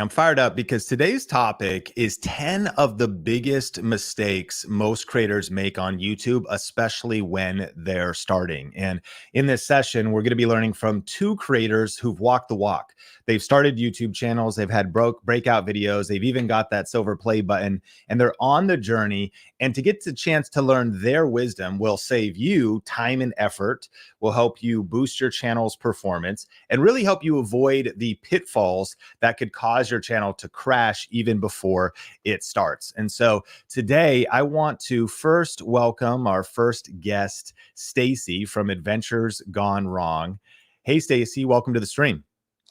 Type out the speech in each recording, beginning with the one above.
I'm fired up because today's topic is 10 of the biggest mistakes most creators make on YouTube, especially when they're starting. And in this session, we're going to be learning from two creators who've walked the walk. They've started YouTube channels, they've had breakout videos, they've even got that silver play button, and they're on the journey. And to get the chance to learn their wisdom will save you time and effort, will help you boost your channel's performance, and really help you avoid the pitfalls that could cause your channel to crash even before it starts. And so today I want to first welcome our first guest, Stacie from Adventures Gone Wrong. Hey, Stacie, welcome to the stream.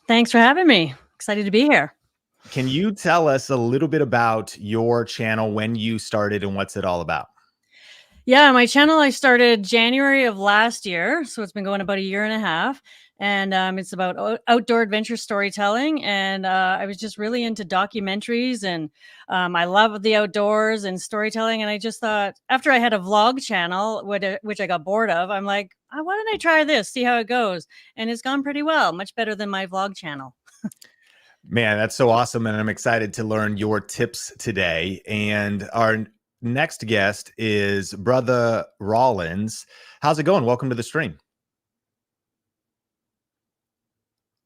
Thanks for having me. Excited to be here. Can you tell us a little bit about your channel, when you started, and what's it all about? Yeah, my channel I started January of last year, so it's been going about a year and a half, and it's about outdoor adventure storytelling. And I was just really into documentaries, and I love the outdoors and storytelling. And I just thought, after I had a vlog channel, which I got bored of, I'm like, why don't I try this, see how it goes? And it's gone pretty well, much better than my vlog channel. Man, that's so awesome. And I'm excited to learn your tips today. And our next guest is Brother Rollins. How's it going? Welcome to the stream.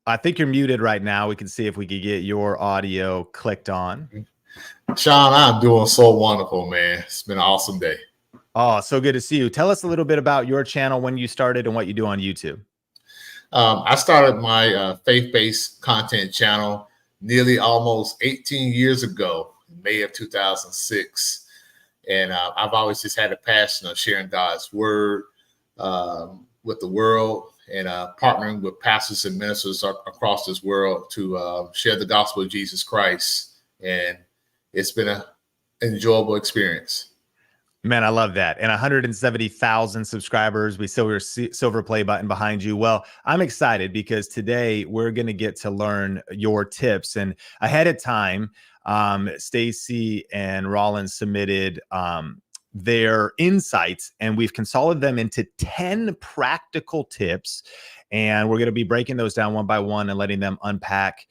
I think you're muted right now. We can see if we could get your audio clicked on. Sean, I'm doing so wonderful, man. It's been an awesome day. Oh, so good to see you. Tell us a little bit about your channel, when you started, and what you do on YouTube. I started my faith-based content channel nearly almost 18 years ago, in May of 2006. And I've always just had a passion of sharing God's word with the world, and partnering with pastors and ministers across this world to share the gospel of Jesus Christ. And it's been an enjoyable experience. Man, I love that. And 170,000 subscribers. We saw your silver play button behind you. Well, I'm excited because today we're going to get to learn your tips. And ahead of time, Stacie and Rollins submitted their insights, and we've consolidated them into 10 practical tips. And we're going to be breaking those down one by one and letting them unpack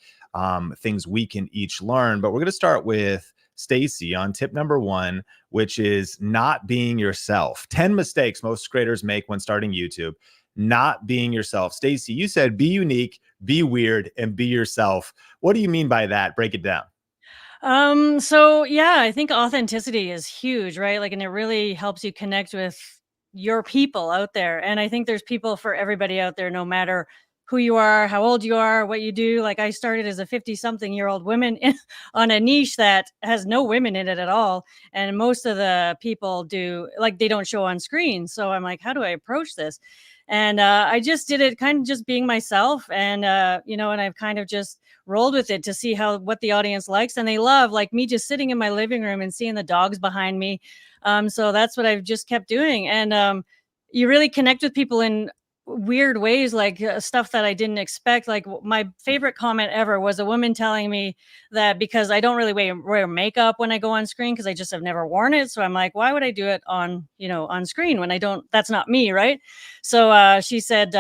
things we can each learn. But we're going to start with Stacie on tip number 1, which is not being yourself. 10 mistakes most creators make when starting YouTube. Not being yourself. Stacie, you said be unique, be weird, and be yourself. What do you mean by that? Break it down. So yeah, I think authenticity is huge, right? Like, and it really helps you connect with your people out there. And I think there's people for everybody out there, no matter who you are, how old you are, what you do. Like, I started as a 50-something-year-old woman on a niche that has no women in it at all. And most of the people they don't show on screen. So I'm like, how do I approach this? And I just did it kind of just being myself. And, and I've kind of just rolled with it to see what the audience likes. And they love, like, me just sitting in my living room and seeing the dogs behind me. So that's what I've just kept doing. And you really connect with people in weird ways, like stuff that I didn't expect. Like, my favorite comment ever was a woman telling me that because I don't really wear makeup when I go on screen, because I just have never worn it. So I'm like, why would I do it on screen when that's not me, right? So she said,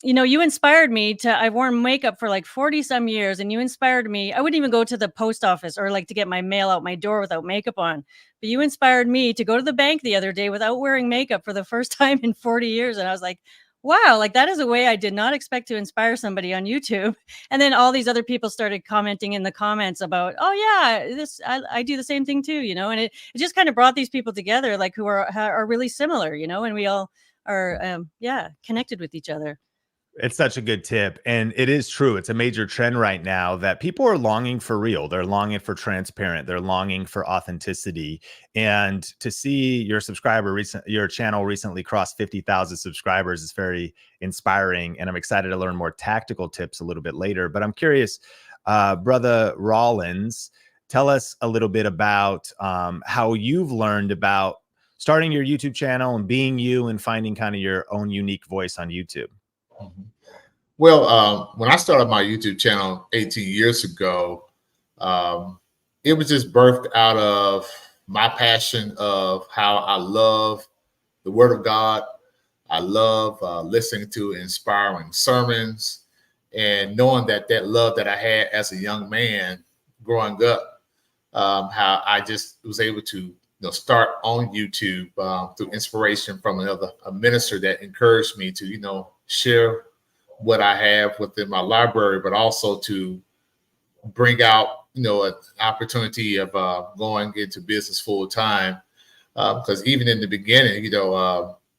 you inspired me I've worn makeup for like 40 some years, and you inspired me. I wouldn't even go to the post office or like to get my mail out my door without makeup on. But you inspired me to go to the bank the other day without wearing makeup for the first time in 40 years. And I was like, wow, like, that is a way I did not expect to inspire somebody on YouTube. And then all these other people started commenting in the comments about, oh yeah, I do the same thing too, and it just kind of brought these people together, like, who are really similar, and we all are, connected with each other. It's such a good tip. And it is true. It's a major trend right now that people are longing for real. They're longing for transparent. They're longing for authenticity. And to see your your channel recently cross 50,000 subscribers is very inspiring. And I'm excited to learn more tactical tips a little bit later. But I'm curious, Brother Rollins, tell us a little bit about how you've learned about starting your YouTube channel and being you and finding kind of your own unique voice on YouTube. Well, when I started my YouTube channel 18 years ago, it was just birthed out of my passion of how I love the Word of God. I love listening to inspiring sermons, and knowing that love that I had as a young man growing up, how I just was able to start on YouTube through inspiration from a minister that encouraged me to share what I have within my library, but also to bring out an opportunity of going into business full time. Because even in the beginning,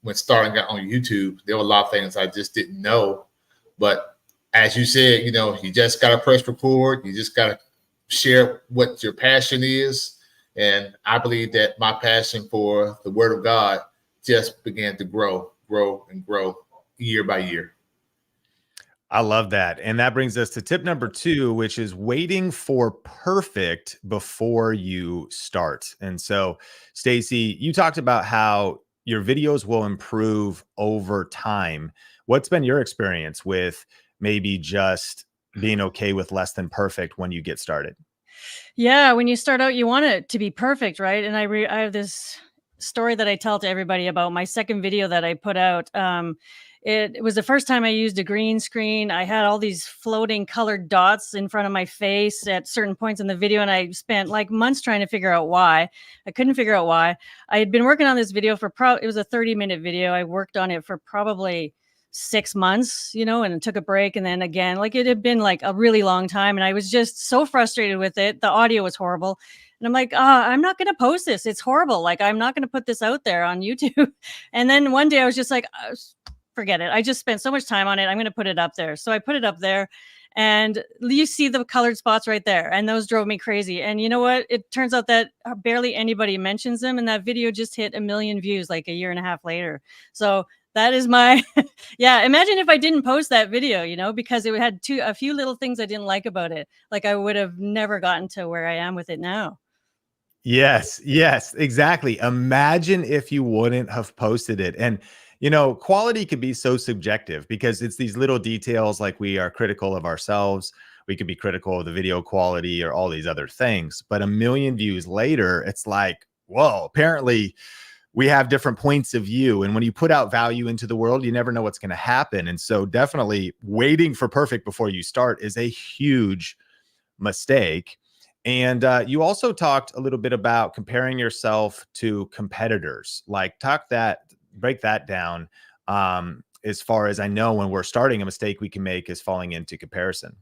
when starting out on YouTube, there were a lot of things I just didn't know. But as you said, you just got to press record. You just got to share what your passion is. And I believe that my passion for the Word of God just began to grow year by year. I love that. And that brings us to tip number 2, which is waiting for perfect before you start. And so, Stacie, you talked about how your videos will improve over time. What's been your experience with maybe just being okay with less than perfect when you get started? Yeah, when you start out, you want it to be perfect, right? And I have this story that I tell to everybody about my second video that I put out. It was the first time I used a green screen. I had all these floating colored dots in front of my face at certain points in the video, and I spent like months trying to figure out why. I couldn't figure out why. I had been working on this video for it was a 30-minute video. I worked on it for probably 6 months, and took a break. And then again, like it had been like a really long time. And I was just so frustrated with it. The audio was horrible. And I'm like, I'm not going to post this. It's horrible. Like, I'm not going to put this out there on YouTube. And then one day I was just like, forget it. I just spent so much time on it. I'm going to put it up there. So I put it up there, and you see the colored spots right there. And those drove me crazy. And you know what? It turns out that barely anybody mentions them. And that video just hit 1 million views like a year and a half later. So that is my, yeah. Imagine if I didn't post that video, because it had a few little things I didn't like about it. Like I would have never gotten to where I am with it now. Yes, exactly. Imagine if you wouldn't have posted it. And, quality could be so subjective because it's these little details, like we are critical of ourselves. We could be critical of the video quality or all these other things. But 1 million views later, it's like, whoa, apparently we have different points of view. And when you put out value into the world, you never know what's going to happen. And so definitely waiting for perfect before you start is a huge mistake. And you also talked a little bit about comparing yourself to competitors. Like break that down. As far as I know, when we're starting, a mistake we can make is falling into comparison.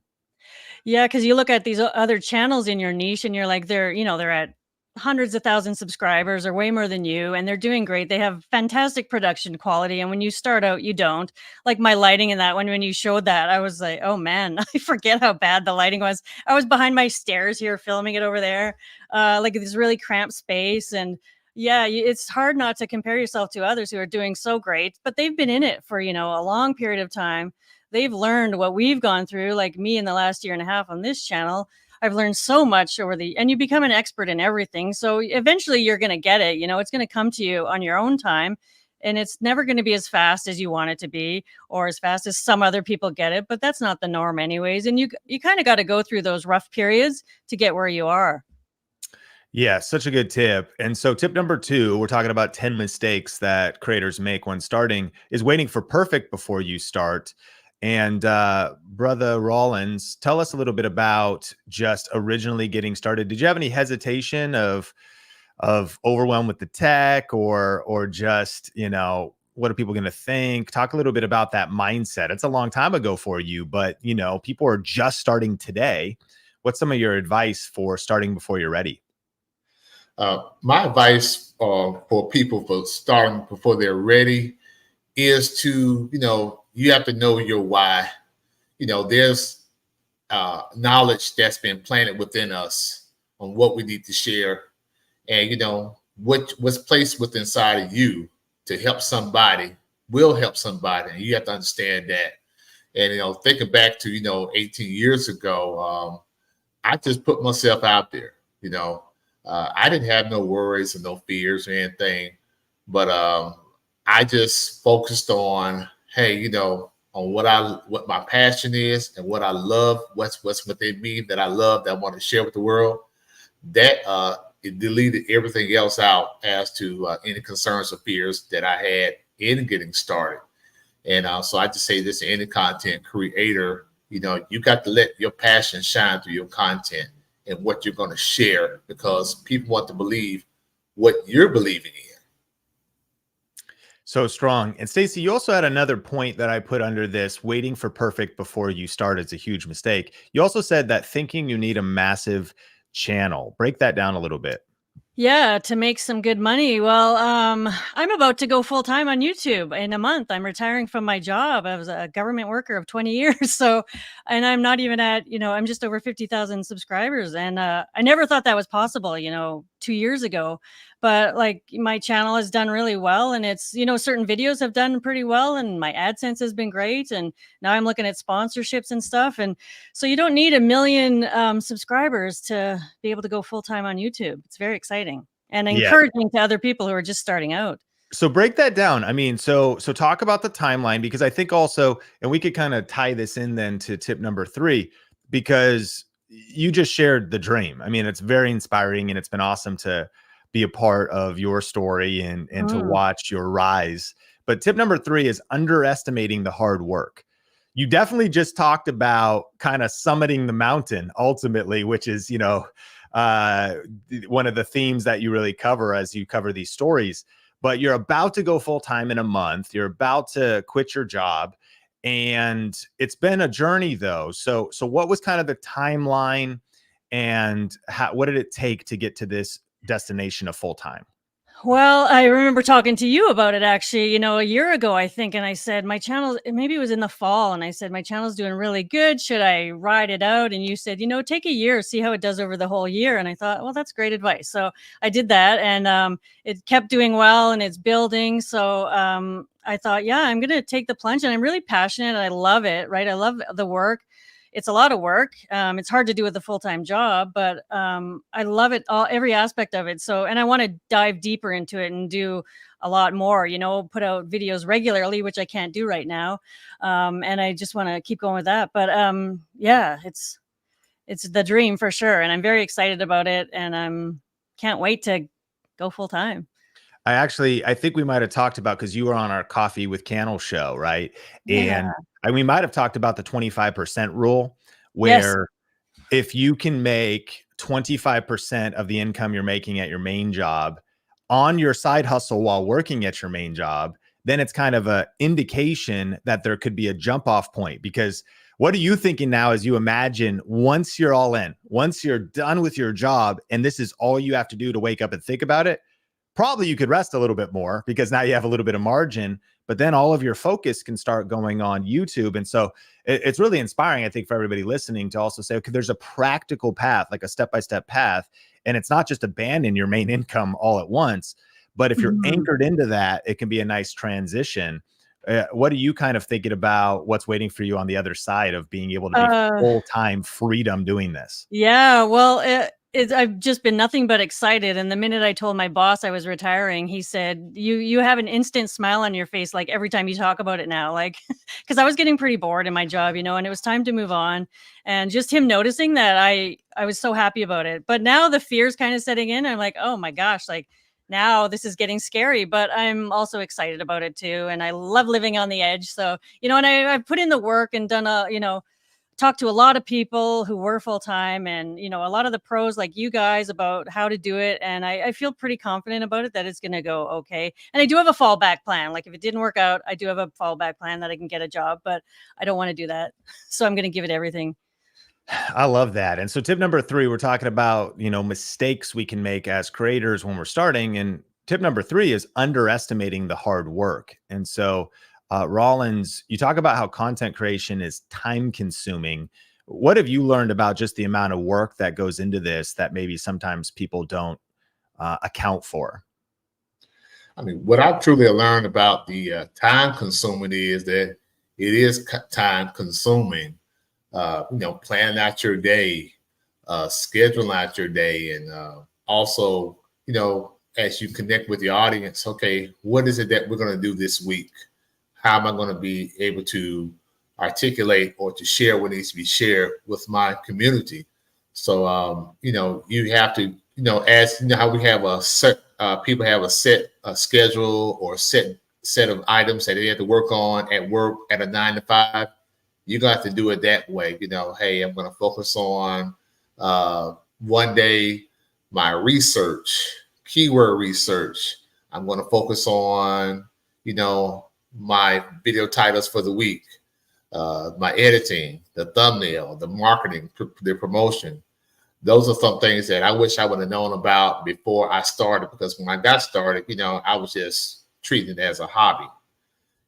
Yeah, because you look at these other channels in your niche and you're like, they're at hundreds of thousands subscribers or way more than you, and they're doing great. They have fantastic production quality. And when you start out, you don't. Like my lighting in that one, when you showed that, I was like, oh man, I forget how bad the lighting was. I was behind my stairs here filming it over there, like this really cramped space. And yeah, it's hard not to compare yourself to others who are doing so great, but they've been in it for, a long period of time. They've learned what we've gone through, like me in the last year and a half on this channel. I've learned so much and you become an expert in everything. So eventually you're going to get it, it's going to come to you on your own time, and it's never going to be as fast as you want it to be or as fast as some other people get it. But that's not the norm anyways. And you kind of got to go through those rough periods to get where you are. Yeah, such a good tip. And so tip number 2, we're talking about 10 mistakes that creators make when starting, is waiting for perfect before you start. And Brother Rollins, tell us a little bit about just originally getting started. Did you have any hesitation of overwhelm with the tech or just, what are people going to think? Talk a little bit about that mindset. It's a long time ago for you, but people are just starting today. What's some of your advice for starting before you're ready? My advice for people for starting before they're ready is to, you have to know your why. There's knowledge that's been planted within us on what we need to share, and what's placed within inside of you to help somebody will help somebody, and you have to understand that. And thinking back to 18 years ago, I just put myself out there. I didn't have no worries and no fears or anything, but I just focused on, hey, on what my passion is and what I love, what's within me that I love, that I want to share with the world. That it deleted everything else out as to any concerns or fears that I had in getting started. And so I just say this to any content creator, you got to let your passion shine through your content. and what you're going to share, because people want to believe what you're believing in. So strong. And Stacie, you also had another point that I put under this: waiting for perfect before you start is a huge mistake. You also said that thinking you need a massive channel. Break that down a little bit. Yeah, to make some good money. Well, I'm about to go full time on YouTube in a month. I'm retiring from my job. I was a government worker of 20 years. So, and I'm not even at, I'm just over 50,000 subscribers. And I never thought that was possible, 2 years ago. But like my channel has done really well. And it's, certain videos have done pretty well. And my AdSense has been great. And now I'm looking at sponsorships and stuff. And so you don't need a million subscribers to be able to go full time on YouTube. It's very exciting and Yeah. encouraging to other people who are just starting out. So break that down. I mean, so talk about the timeline, because I think also, and we could kind of tie this in then to tip number 3, because you just shared the dream. I mean, it's very inspiring, and it's been awesome to be a part of your story and to watch your rise. But tip number 3 is underestimating the hard work. You definitely just talked about kind of summiting the mountain ultimately, which is, one of the themes that you really cover as you cover these stories. But you're about to go full time in a month. You're about to quit your job, and it's been a journey though. So what was kind of the timeline, and what did it take to get to this destination of full time? Well, I remember talking to you about it actually, a year ago, I think. And I said, my channel, maybe it was in the fall. And I said, my channel's doing really good. Should I ride it out? And you said, take a year, see how it does over the whole year. And I thought, well, that's great advice. So I did that, and it kept doing well, and it's building. So I thought, yeah, I'm going to take the plunge, and I'm really passionate. And I love it. Right. I love the work. It's a lot of work. It's hard to do with a full-time job, but I love it all, every aspect of it. So, and I want to dive deeper into it and do a lot more, put out videos regularly, which I can't do right now. And I just want to keep going with that. But yeah, it's the dream for sure. And I'm very excited about it. And can't wait to go full time. I think we might have talked about, because you were on our Coffee with Cannell show, right? Yeah. And we might have talked about the 25% rule, Yes. where if you can make 25% of the income you're making at your main job on your side hustle while working at your main job, then it's kind of an indication that there could be a jump off point. Because what are you thinking now as you imagine, once you're all in, once you're done with your job, and this is all you have to do to wake up and think about it? Probably you could rest a little bit more, because now you have a little bit of margin, but then all of your focus can start going on YouTube. And so it's really inspiring, I think, for everybody listening to also say, okay, there's a practical path, like a step-by-step path. And it's not just abandon your main income all at once, but if you're anchored into that, it can be a nice transition. What are you kind of thinking about what's waiting for you on the other side of being able to be full-time freedom doing this? Yeah, well, I've just been nothing but excited. And the minute I told my boss I was retiring, he said, "You have an instant smile on your face, like every time you talk about it now." Like, because I was getting pretty bored in my job, and it was time to move on. And just him noticing that, I was so happy about it. But now the fear's kind of setting in. I'm like, oh my gosh, like now this is getting scary. But I'm also excited about it too, and I love living on the edge. So and I've put in the work and done talked to a lot of people who were full-time, and a lot of the pros like you guys about how to do it, and I feel pretty confident about it that it's going to go okay. And I do have a fallback plan. Like if it didn't work out, I do have a fallback plan that I can get a job, but I don't want to do that. So I'm going to give it everything. I love that. And so tip number 3, we're talking about, mistakes we can make as creators when we're starting. And tip number 3 is underestimating the hard work. And so Rollins, you talk about how content creation is time consuming. What have you learned about just the amount of work that goes into this that maybe sometimes people don't account for? I mean, what I've truly learned about the time consuming is that it is time consuming. Planning out your day, scheduling out your day, and also, as you connect with the audience, okay, what is it that we're going to do this week? How am I going to be able to articulate or to share what needs to be shared with my community? So, you have to, as how we have a set, people have a set schedule or set of items that they have to work on at work at a 9 to 5. You got to do it that way. Hey, I'm going to focus on one day my research, keyword research, I'm going to focus on, my video titles for the week, my editing, the thumbnail, the marketing, the promotion. Those are some things that I wish I would have known about before I started, because when I got started, I was just treating it as a hobby.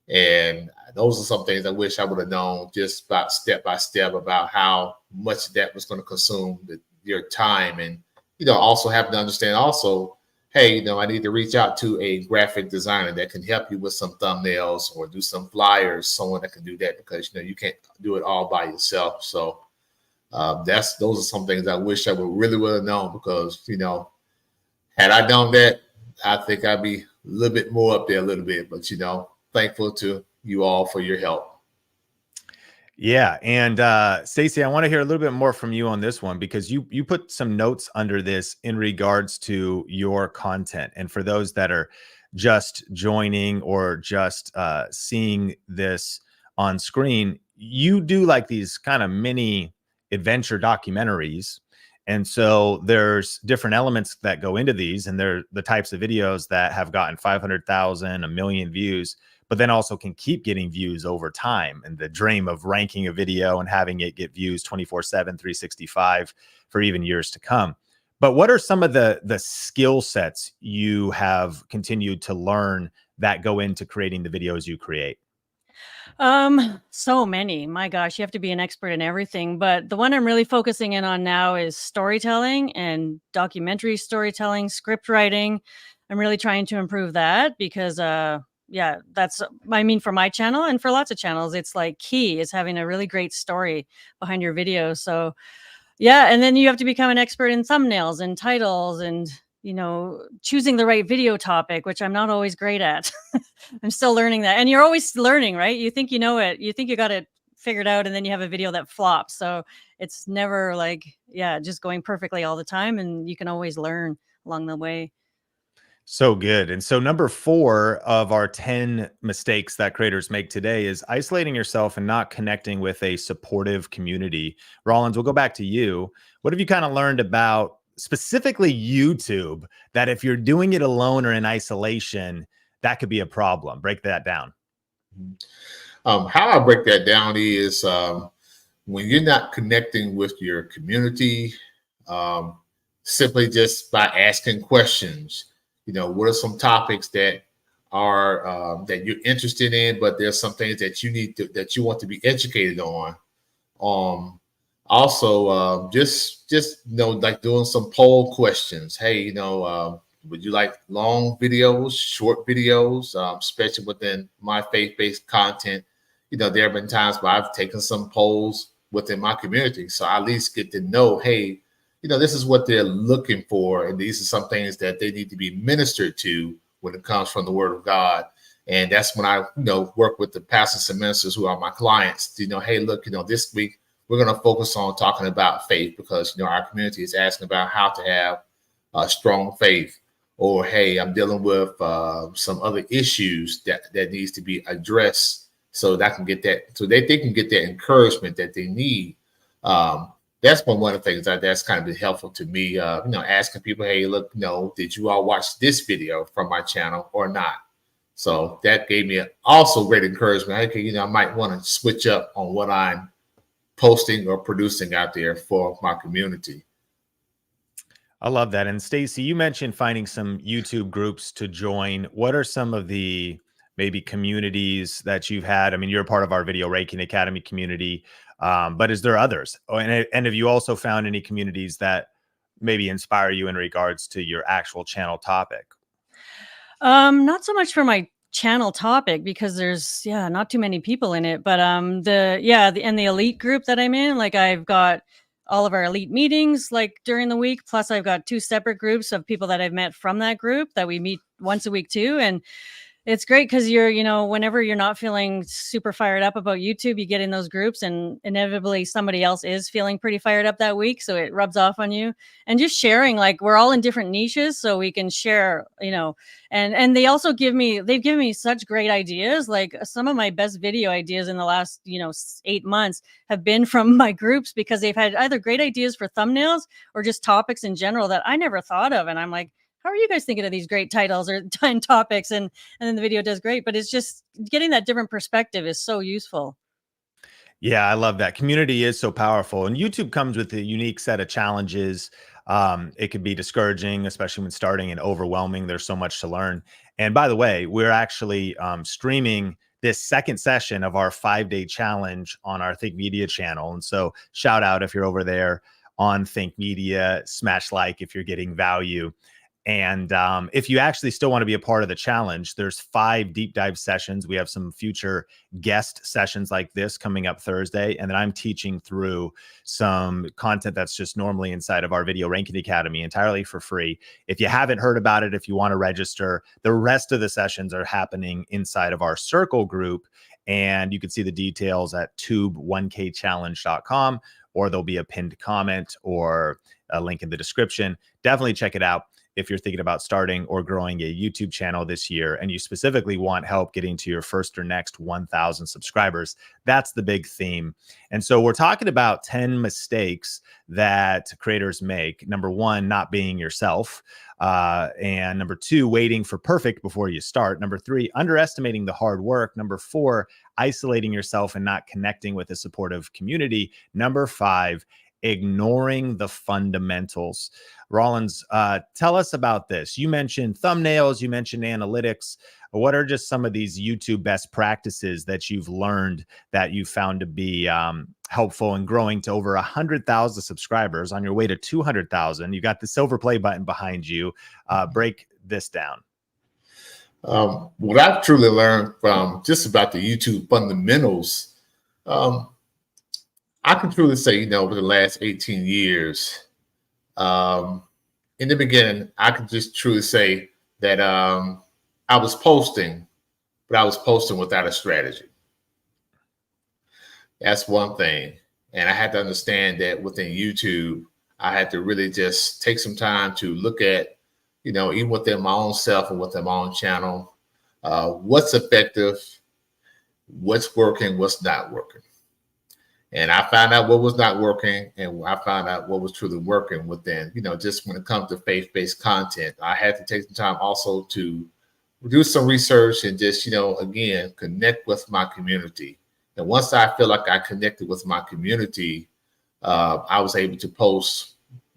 And those are some things I wish I would have known just about step by step about how much that was going to consume your time. And, also having to understand also, hey, I need to reach out to a graphic designer that can help you with some thumbnails or do some flyers, someone that can do that, because, you can't do it all by yourself. So those are some things I wish I would have known, because, had I known that, I think I'd be a little bit more up there a little bit, but, thankful to you all for your help. Yeah. And Stacie, I want to hear a little bit more from you on this one, because you put some notes under this in regards to your content. And for those that are just joining or just seeing this on screen, you do like these kind of mini adventure documentaries. And so there's different elements that go into these, and they're the types of videos that have gotten 500,000, 1 million views, but then also can keep getting views over time. And the dream of ranking a video and having it get views 24/7, 365 for even years to come. But what are some of the skill sets you have continued to learn that go into creating the videos you create? So many. My gosh, you have to be an expert in everything. But the one I'm really focusing in on now is storytelling and documentary storytelling, script writing. I'm really trying to improve that because yeah, that's for my channel and for lots of channels, it's like key is having a really great story behind your video. So yeah, and then you have to become an expert in thumbnails and titles and choosing the right video topic, which I'm not always great at. I'm still learning that. And you're always learning, right? You think you know it. You think you got it figured out, and then you have a video that flops. So it's never like, yeah, just going perfectly all the time. And you can always learn along the way. So good. And so number 4 of our 10 mistakes that creators make today is isolating yourself and not connecting with a supportive community. Rollins, we'll go back to you. What have you kind of learned about specifically YouTube that if you're doing it alone or in isolation, that could be a problem? Break that down. How I break that down is when you're not connecting with your community, simply just by asking questions. What are some topics that are that you're interested in, but there's some things that you want to be educated on. Also, just like doing some poll questions. Hey, would you like long videos, short videos, especially within my faith-based content? There have been times where I've taken some polls within my community, so I at least get to know, hey, this is what they're looking for, and these are some things that they need to be ministered to when it comes from the Word of God. And that's when I, work with the pastors and ministers who are my clients. Hey, look, this week we're going to focus on talking about faith, because our community is asking about how to have a strong faith. Or hey, I'm dealing with some other issues that needs to be addressed, so that I can get that, so they can get that encouragement that they need. That's one of the things that's kind of been helpful to me. Asking people, hey, look, did you all watch this video from my channel or not? So that gave me also great encouragement. Okay, I might want to switch up on what I'm posting or producing out there for my community. I love that. And Stacie, you mentioned finding some YouTube groups to join. What are some of the maybe communities that you've had? I mean, you're a part of our Video Raking Academy community, but is there others? Oh, and have you also found any communities that maybe inspire you in regards to your actual channel topic? Not so much for my channel topic because there's not too many people in it, but the elite group that I'm in, like I've got all of our elite meetings like during the week, plus I've got 2 separate groups of people that I've met from that group that we meet once a week too. And It's great because you're, whenever you're not feeling super fired up about YouTube, you get in those groups and inevitably somebody else is feeling pretty fired up that week. So it rubs off on you. And just sharing, like, we're all in different niches, so we can share, and they've given me such great ideas. Like, some of my best video ideas in the last, 8 months have been from my groups, because they've had either great ideas for thumbnails or just topics in general that I never thought of. And I'm like, how are you guys thinking of these great titles or time topics? And then the video does great, but it's just getting that different perspective is so useful. Yeah, I love that. Community is so powerful, and YouTube comes with a unique set of challenges. It can be discouraging, especially when starting, and overwhelming. There's so much to learn. And by the way, we're actually streaming this second session of our 5-day challenge on our Think Media channel. And so shout out if you're over there on Think Media, smash like if you're getting value. And if you actually still want to be a part of the challenge, there's 5 deep dive sessions. We have some future guest sessions like this coming up Thursday. And then I'm teaching through some content that's just normally inside of our Video Ranking Academy entirely for free. If you haven't heard about it, if you want to register, the rest of the sessions are happening inside of our Circle group. And you can see the details at tube1kchallenge.com, or there'll be a pinned comment or a link in the description. Definitely check it out if you're thinking about starting or growing a YouTube channel this year, and you specifically want help getting to your first or next 1,000 subscribers. That's the big theme. And so we're talking about 10 mistakes that creators make. Number 1, not being yourself. And number 2, waiting for perfect before you start. Number 3, underestimating the hard work. Number 4, isolating yourself and not connecting with a supportive community. Number 5, ignoring the fundamentals. Rollins, tell us about this. You mentioned thumbnails, you mentioned analytics. What are just some of these YouTube best practices that you've learned that you found to be helpful in growing to over 100,000 subscribers on your way to 200,000? You got the silver play button behind you. Break this down. What I've truly learned from just about the YouTube fundamentals, I can truly say, over the last 18 years, in the beginning, I can just truly say that I was posting, but I was posting without a strategy. That's one thing. And I had to understand that within YouTube, I had to really just take some time to look at, even within my own self and within my own channel, what's effective, what's working, what's not working. And I found out what was not working, and I found out what was truly working within, just when it comes to faith-based content. I had to take some time also to do some research and just, again, connect with my community. And once I feel like I connected with my community, I was able to post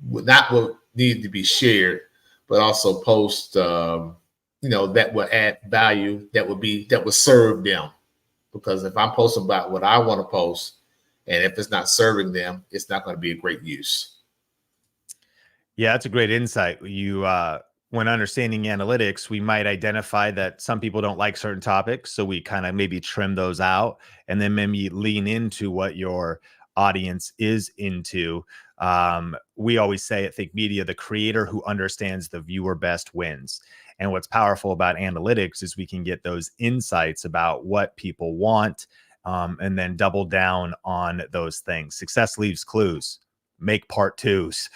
not what needed to be shared, but also post, that would add value, that would serve them. Because if I'm posting about what I want to post, and if it's not serving them, it's not going to be a great use. Yeah, that's a great insight. When understanding analytics, we might identify that some people don't like certain topics, so we kind of maybe trim those out, and then maybe lean into what your audience is into. We always say at Think Media, the creator who understands the viewer best wins. And what's powerful about analytics is we can get those insights about what people want, and then double down on those things. Success leaves clues. Make part 2s.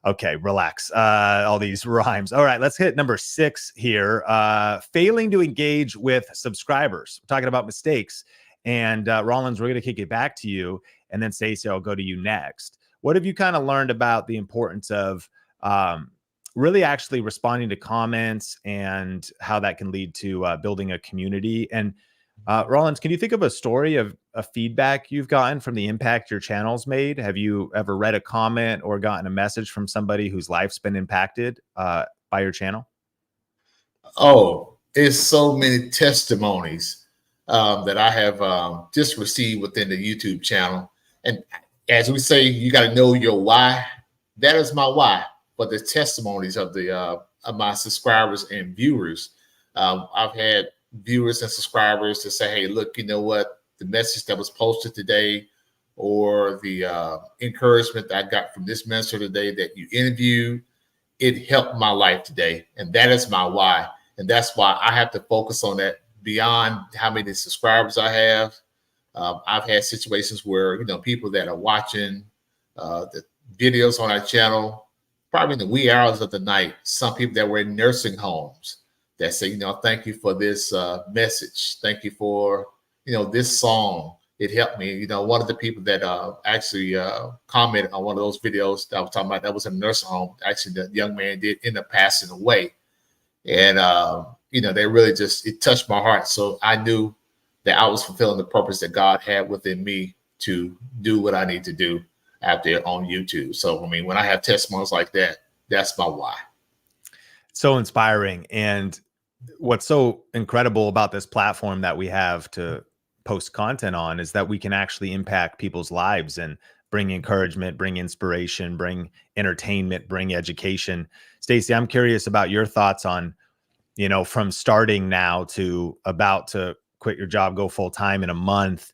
Okay, relax. All these rhymes. All right, let's hit number 6 here. Failing to engage with subscribers. We're talking about mistakes. And Rollins, we're going to kick it back to you. And then Stacie, I'll go to you next. What have you kind of learned about the importance of really actually responding to comments and how that can lead to building a community? And Rollins, can you think of a story of a feedback you've gotten from the impact your channel's made? Have you ever read a comment or gotten a message from somebody whose life's been impacted by your channel? Oh, it's so many testimonies that I have just received within the YouTube channel. And as we say, you got to know your why. That is my why. But the testimonies of my subscribers and viewers, I've had viewers and subscribers to say, hey, look, you know what, the message that was posted today, or the encouragement that I got from this minister today that you interviewed, it helped my life today. And that is my why. And that's why I have to focus on that beyond how many subscribers I have. I've had situations where, people that are watching the videos on our channel, probably in the wee hours of the night, some people that were in nursing homes that say, thank you for this message. Thank you for, this song. It helped me. One of the people that actually commented on one of those videos that I was talking about, that was in a nursing home. Actually, the young man did end up passing away. And, they really it touched my heart. So I knew that I was fulfilling the purpose that God had within me to do what I need to do out there on YouTube. So, when I have testimonies like that, that's my why. So inspiring. And what's so incredible about this platform that we have to post content on is that we can actually impact people's lives and bring encouragement, bring inspiration, bring entertainment, bring education. Stacie, I'm curious about your thoughts on, from starting now to about to quit your job, go full time in a month,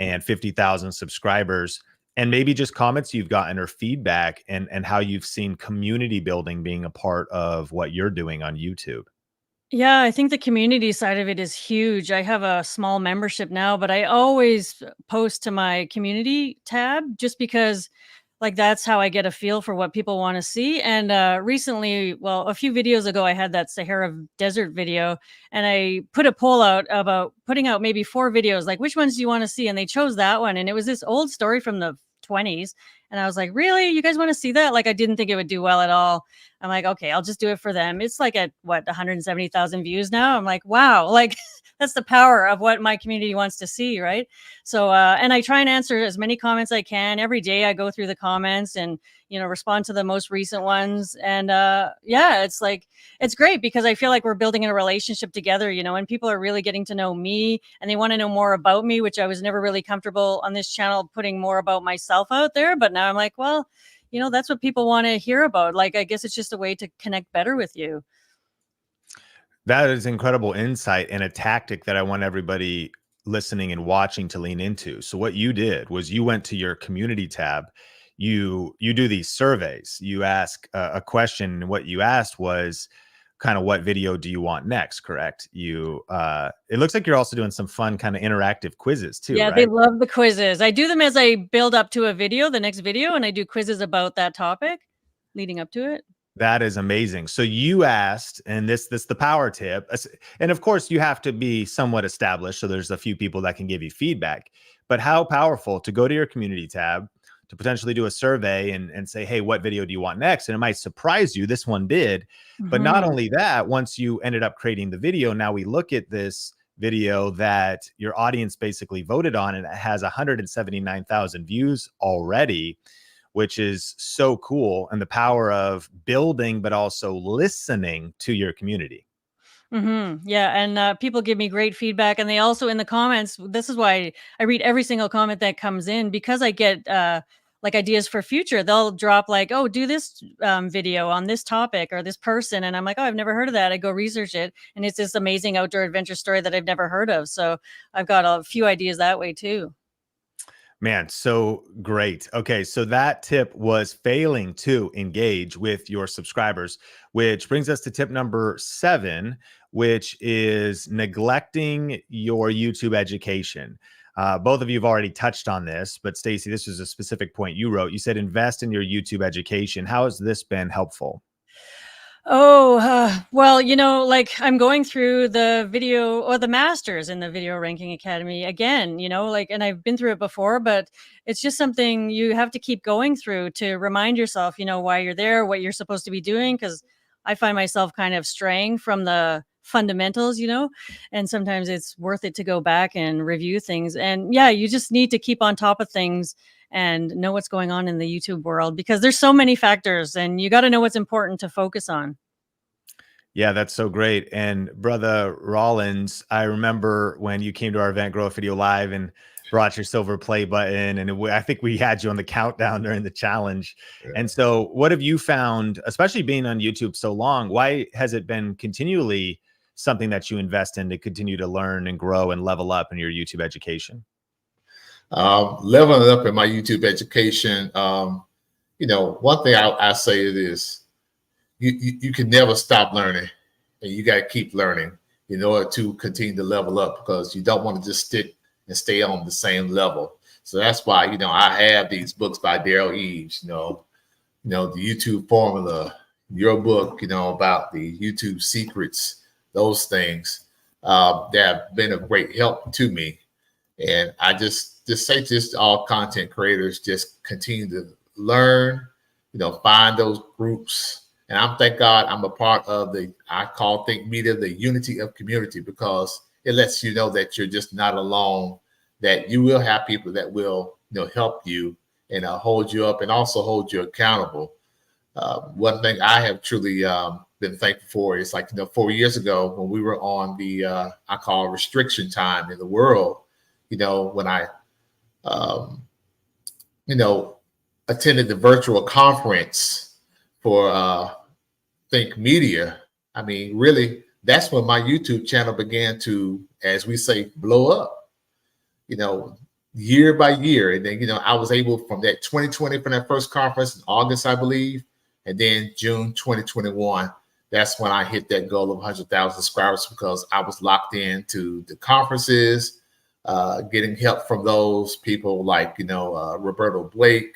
and 50,000 subscribers, and maybe just comments you've gotten or feedback, and how you've seen community building being a part of what you're doing on YouTube. Yeah, I think the community side of it is huge. I have a small membership now, but I always post to my community tab just because that's how I get a feel for what people want to see. And recently, well, a few videos ago, I had that Sahara Desert video, and I put a poll out about putting out maybe 4 videos, like which ones do you want to see? And they chose that one. And it was this old story from the 20s. And I was like, really? You guys want to see that? I didn't think it would do well at all. I'm like, okay, I'll just do it for them. It's at 170,000 views now. I'm like, wow, that's the power of what my community wants to see, right? So, and I try and answer as many comments I can every day. I go through the comments and respond to the most recent ones. And yeah, it's great because I feel like we're building a relationship together, and people are really getting to know me and they want to know more about me, which I was never really comfortable on this channel putting more about myself out there. But now I'm like, well, that's what people want to hear about. I guess it's just a way to connect better with you. That is incredible insight and a tactic that I want everybody listening and watching to lean into. So what you did was you went to your community tab. You do these surveys. You ask a question. And what you asked was kind of what video do you want next, correct? It looks like you're also doing some fun kind of interactive quizzes too, Yeah, right? they love the quizzes. I do them as I build up to the next video, and I do quizzes about that topic leading up to it. That is amazing. So you asked, and this the power tip, and of course you have to be somewhat established. So there's a few people that can give you feedback, but how powerful to go to your community tab, to potentially do a survey and say, hey, what video do you want next? And it might surprise you. This one did. But not only that, once you ended up creating the video, now we look at this video that your audience basically voted on, and it has 179,000 views already, which is so cool. And the power of building, but also listening to your community. Yeah, and people give me great feedback, and they also in the comments. This is why I read every single comment that comes in, because I get ideas for future. They'll drop oh, do this video on this topic or this person, and I'm like, oh, I've never heard of that. I go research it, and it's this amazing outdoor adventure story that I've never heard of. So I've got a few ideas that way too. Man, so great. Okay, so that tip was failing to engage with your subscribers, which brings us to tip number 7, which is neglecting your YouTube education. Both of you have already touched on this, but Stacie, this was a specific point you wrote. You said invest in your YouTube education. How has this been helpful? Oh, well, I'm going through the video or the masters in the Video Ranking Academy again, and I've been through it before, but it's just something you have to keep going through to remind yourself, why you're there, what you're supposed to be doing. Cause I find myself kind of straying from the fundamentals, and sometimes it's worth it to go back and review things. And yeah, you just need to keep on top of things and know what's going on in the YouTube world, because there's so many factors and you got to know what's important to focus on. Yeah, that's so great. And Brother Rollins, I remember when you came to our event, Grow a Video Live, and brought your silver play button. And I think we had you on the countdown during the challenge. Yeah. And so what have you found, especially being on YouTube so long, why has it been continually something that you invest in to continue to learn and grow and level up in your YouTube education? Leveling up in my YouTube education, one thing I say it is you can never stop learning. and you got to keep learning in order to continue to level up, because you don't want to just stick and stay on the same level. So that's why, I have these books by Daryl Eves, the YouTube formula, your book, about the YouTube secrets, those things that have been a great help to me. And I just say to all content creators, just continue to learn, find those groups. And thank God I'm a part of I call Think Media the unity of community, because it lets you know that you're just not alone, that you will have people that will, help you and hold you up and also hold you accountable. One thing I have truly been thankful for is 4 years ago when we were on the, I call restriction time in the world, when I, attended the virtual conference for Think Media. I mean, really, that's when my YouTube channel began to, as we say, blow up, year by year. And then, I was able from that 2020, from that first conference in August, I believe, and then June 2021, that's when I hit that goal of 100,000 subscribers, because I was locked into the conferences, getting help from those people like, Roberto Blake,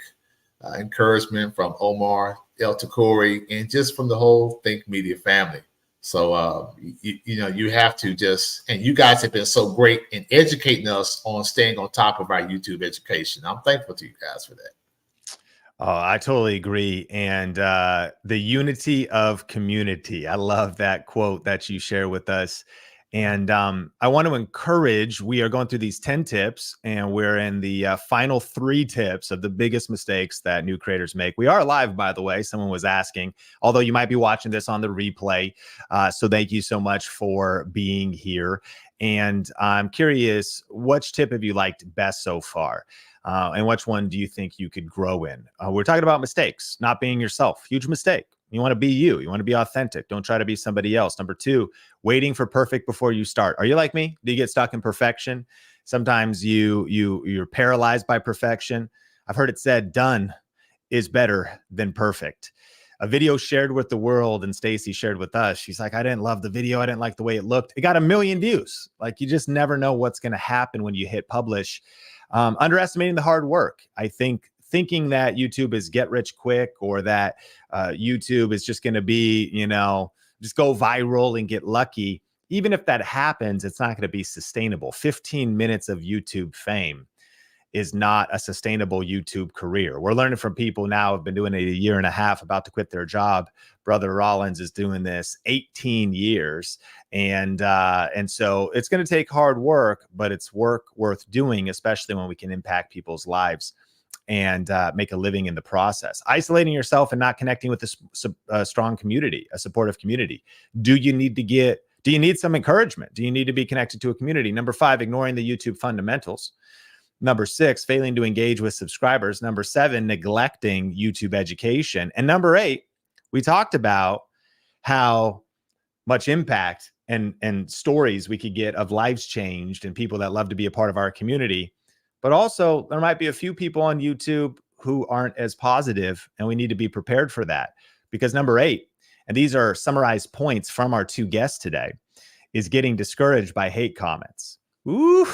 encouragement from Omar El Takori, and just from the whole Think Media family. So, you have to and you guys have been so great in educating us on staying on top of our YouTube education. I'm thankful to you guys for that. Oh, I totally agree. And the unity of community. I love that quote that you share with us. And I want to encourage, we are going through these 10 tips, and we're in the final 3 tips of the biggest mistakes that new creators make. We are live, by the way. Someone was asking, although you might be watching this on the replay. So thank you so much for being here. And I'm curious, which tip have you liked best so far? And which one do you think you could grow in? We're talking about mistakes, not being yourself. Huge mistake. You want to be you. You want to be authentic. Don't try to be somebody else. Number 2, waiting for perfect before you start. Are you like me? Do you get stuck in perfection? Sometimes you're paralyzed by perfection. I've heard it said, done is better than perfect. A video shared with the world, and Stacie shared with us. She's like, I didn't love the video. I didn't like the way it looked. It got 1 million views. Like, you just never know what's going to happen when you hit publish. Underestimating the hard work. I think thinking that YouTube is get rich quick, or that YouTube is just going to be, just go viral and get lucky. Even if that happens, it's not going to be sustainable. 15 minutes of YouTube fame is not a sustainable YouTube career. We're learning from people now who've been doing it 1.5 years, about to quit their job. Brother Rollins is doing this 18 years. And so it's going to take hard work, but it's work worth doing, especially when we can impact people's lives and make a living in the process. Isolating yourself and not connecting with a strong community, a supportive community. Do you need some encouragement? Do you need to be connected to a community? Number 5, ignoring the YouTube fundamentals. Number 6, failing to engage with subscribers. Number 7, neglecting YouTube education. And number 8, we talked about how much impact and stories we could get of lives changed and people that love to be a part of our community. But also, there might be a few people on YouTube who aren't as positive, and we need to be prepared for that. Because number 8, and these are summarized points from our 2 guests today, is getting discouraged by hate comments. Ooh.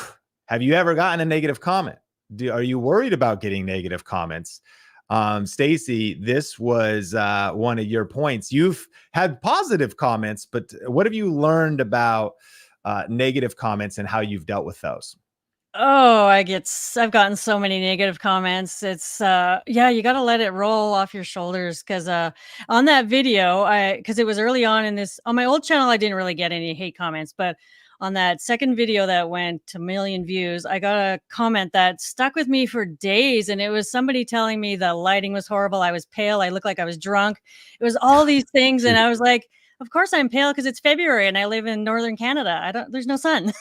Have you ever gotten a negative comment? Are you worried about getting negative comments? Stacie, this was one of your points. You've had positive comments, but what have you learned about negative comments and how you've dealt with those? Oh, I've gotten so many negative comments. It's yeah, you got to let it roll off your shoulders, because on that video, because it was early on on my old channel, I didn't really get any hate comments, but on that second video that went to 1 million views, I got a comment that stuck with me for days. And it was somebody telling me the lighting was horrible. I was pale. I looked like I was drunk. It was all these things. And I was like, of course I'm pale, because it's February and I live in Northern Canada. There's no sun.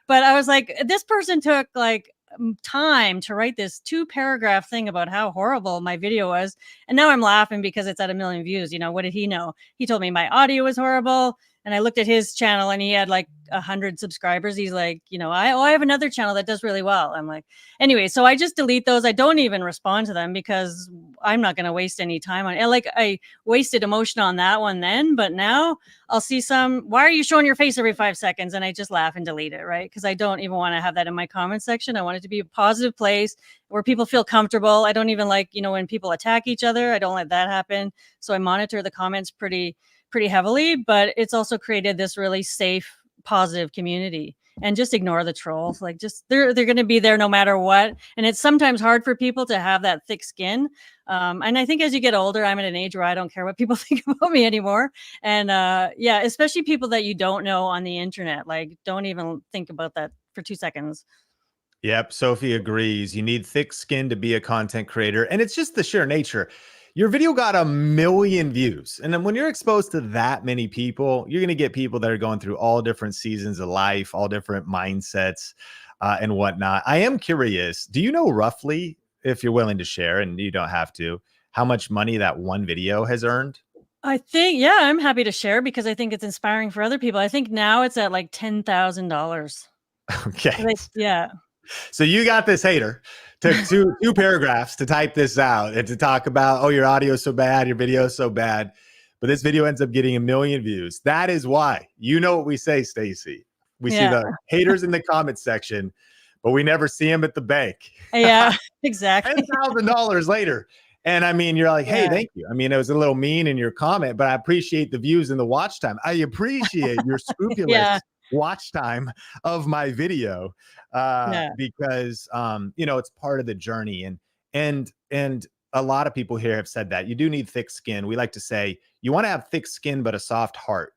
But I was like, this person took like time to write this 2-paragraph thing about how horrible my video was. And now I'm laughing because it's at 1 million views. What did he know? He told me my audio was horrible. And I looked at his channel and he had like 100 subscribers. He's like, you know, I have another channel that does really well. I'm like, anyway, so I just delete those. I don't even respond to them because I'm not going to waste any time on it. Like I wasted emotion on that one then, but now I'll see some, why are you showing your face every 5 seconds? And I just laugh and delete it, right? Because I don't even want to have that in my comment section. I want it to be a positive place where people feel comfortable. I don't even like, you know, when people attack each other, I don't let that happen. So I monitor the comments pretty heavily, but it's also created this really safe, positive community. And just ignore the trolls. Like just they're going to be there no matter what. And it's sometimes hard for people to have that thick skin. And I think as you get older, I'm at an age where I don't care what people think about me anymore. And yeah, especially people that you don't know on the internet. Like don't even think about that for 2 seconds. Yep, Sophie agrees. You need thick skin to be a content creator, and it's just the sheer nature. Your video got 1 million views, and then when you're exposed to that many people, you're going to get people that are going through all different seasons of life, all different mindsets, and whatnot. I am curious, do you know roughly, if you're willing to share, and you don't have to, how much money that one video has earned? I think, yeah, I'm happy to share because I think it's inspiring for other people. I think now it's at like $10,000. Okay. Like, yeah. So you got this hater, took two paragraphs to type this out and to talk about, oh, your audio is so bad, your video is so bad. But this video ends up getting 1 million views. That is why. You know what we say, Stacie. We see the haters in the comments section, but we never see them at the bank. Yeah, exactly. $10,000 later. And I mean, you're like, hey, thank you. I mean, it was a little mean in your comment, but I appreciate the views and the watch time. I appreciate your scrupulous watch time of my video because you know, it's part of the journey. And a lot of people here have said that you do need thick skin. We like to say you want to have thick skin but a soft heart,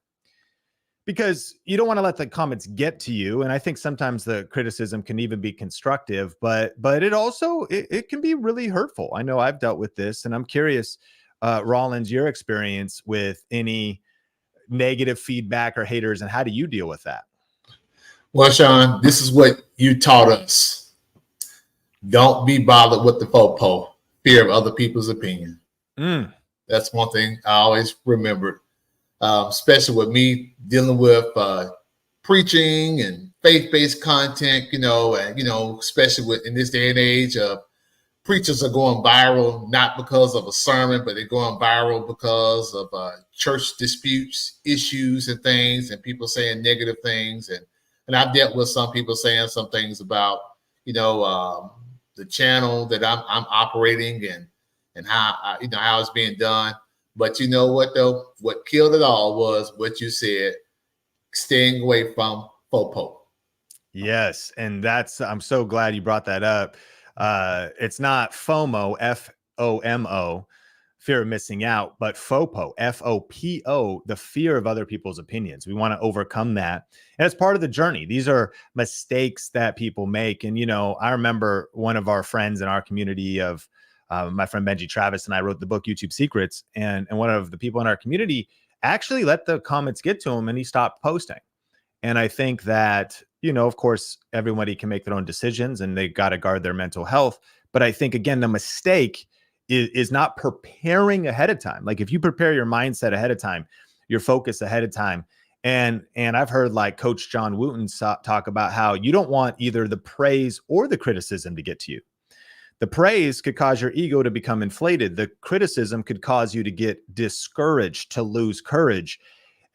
because you don't want to let the comments get to you. And I think sometimes the criticism can even be constructive, but it also it can be really hurtful. I know I've dealt with this, and I'm curious, Rollins, your experience with any negative feedback or haters, and how do you deal with that? Well, Sean, this is what you taught us. Don't be bothered with the FOPO, fear of other people's opinion. That's one thing I always remembered, especially with me dealing with preaching and faith-based content, you know, and, you know, especially with in this day and age of preachers are going viral, not because of a sermon, but they're going viral because of church disputes, issues and things, and people saying negative things. And I've dealt with some people saying some things about, you know, the channel that I'm operating and how, you know, how it's being done. But you know what, though? What killed it all was what you said, staying away from FOPO. Yes. And that's, I'm so glad you brought that up. It's not FOMO, FOMO, fear of missing out, but FOPO, FOPO, the fear of other people's opinions. We want to overcome that. And it's part of the journey. These are mistakes that people make. And, you know, I remember one of our friends in our community of my friend Benji Travis and I wrote the book YouTube Secrets. And one of the people in our community actually let the comments get to him and he stopped posting. And I think that, you know, of course, everybody can make their own decisions and they got to guard their mental health. But I think, again, the mistake is not preparing ahead of time. Like if you prepare your mindset ahead of time, your focus ahead of time. And I've heard like Coach John Wooten talk about how you don't want either the praise or the criticism to get to you. The praise could cause your ego to become inflated. The criticism could cause you to get discouraged, to lose courage.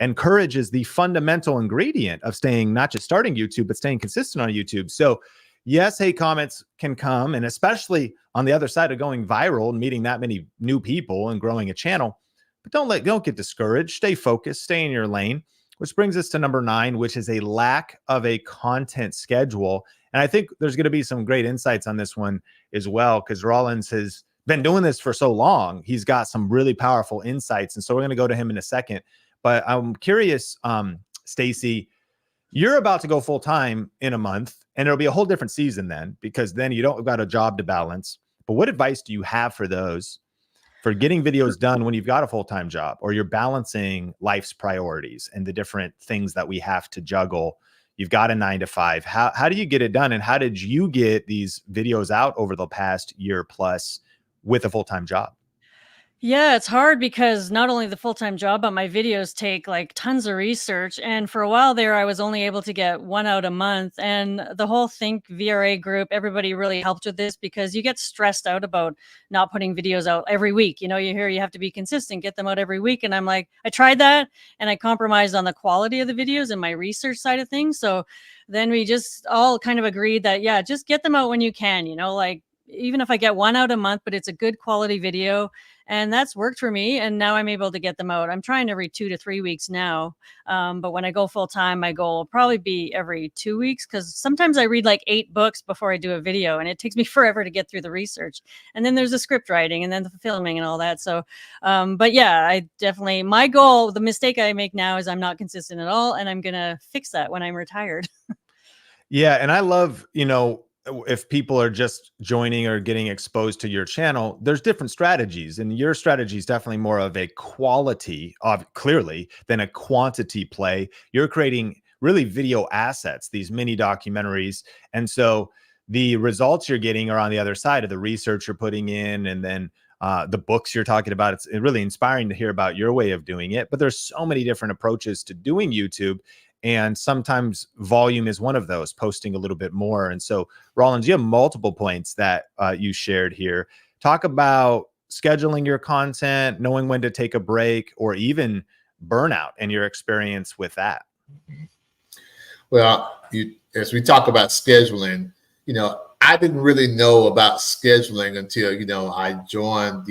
And courage is the fundamental ingredient of staying, not just starting YouTube, but staying consistent on YouTube. So yes, hate comments can come, and especially on the other side of going viral and meeting that many new people and growing a channel, but don't get discouraged. Stay focused, stay in your lane, which brings us to number 9, which is a lack of a content schedule. And I think there's going to be some great insights on this one as well, because Rollins has been doing this for so long. He's got some really powerful insights. And so we're going to go to him in a second. But I'm curious, Stacie, you're about to go full time in a month, and it'll be a whole different season then, because then you don't got a job to balance. But what advice do you have for those for getting videos done when you've got a full-time job, or you're balancing life's priorities and the different things that we have to juggle? You've got a 9-to-5. How do you get it done? And how did you get these videos out over the past year plus with a full-time job? Yeah, it's hard because not only the full-time job, but my videos take like tons of research. And for a while there, I was only able to get one out a month. And the whole Think VRA group, everybody really helped with this because you get stressed out about not putting videos out every week. You know, you hear you have to be consistent, get them out every week. And I'm like, I tried that and I compromised on the quality of the videos and my research side of things. So then we just all kind of agreed that, yeah, just get them out when you can, you know, like even if I get one out a month, but it's a good quality video, and that's worked for me. And now I'm able to get them out. I'm trying every 2 to 3 weeks now. But when I go full time, my goal will probably be every 2 weeks because sometimes I read like 8 books before I do a video, and it takes me forever to get through the research. And then there's the script writing and then the filming and all that. So, but yeah, I definitely, my goal, the mistake I make now is I'm not consistent at all. And I'm going to fix that when I'm retired. Yeah, and I love, if people are just joining or getting exposed to your channel, there's different strategies, and your strategy is definitely more of a quality of clearly than a quantity play. You're creating really video assets, these mini documentaries, and so the results you're getting are on the other side of the research you're putting in, and then the books you're talking about. It's really inspiring to hear about your way of doing it, but there's so many different approaches to doing YouTube. And sometimes volume is one of those, posting a little bit more. And so, Rollins, you have multiple points that you shared here. Talk about scheduling your content, knowing when to take a break, or even burnout and your experience with that. Well, as we talk about scheduling, I didn't really know about scheduling until, I joined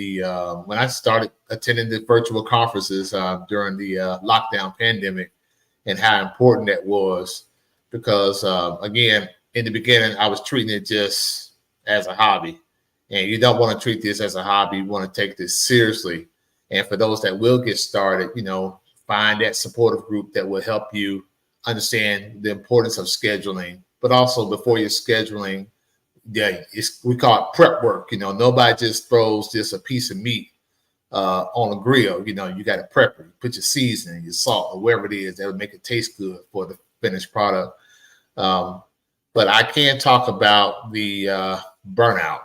when I started attending the virtual conferences during the lockdown pandemic, and how important that was, because again, in the beginning, I was treating it just as a hobby, and you don't want to treat this as a hobby. You want to take this seriously. And for those that will get started, find that supportive group that will help you understand the importance of scheduling, but also before you're scheduling, we call it prep work. Nobody just throws just a piece of meat on a grill. You got to prep it, put your seasoning, your salt, or whatever it is that would make it taste good for the finished product. But I can talk about the burnout,